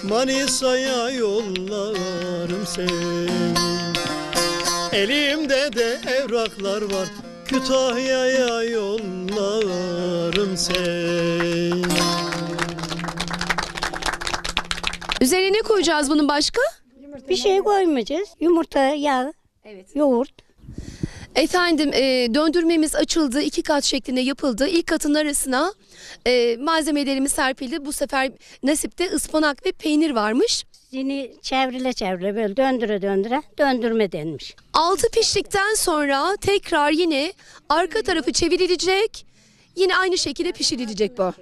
Manisa'ya yollarım seni. Elimde de evraklar var, Kütahya'ya yollarım seni. Üzerine ne koyacağız bunun başka? Bir şey koymayacağız. Yumurta, yağ, yoğurt. Efendim döndürmemiz açıldı. 2 kat şeklinde yapıldı. İlk katın arasına malzemelerimiz serpildi. Bu sefer nasipte ıspanak ve peynir varmış. Yine çevrile çevrile böyle döndüre döndüre döndürme denmiş. Altı piştikten sonra tekrar yine arka tarafı çevrilecek. Yine aynı şekilde pişirilecek bu.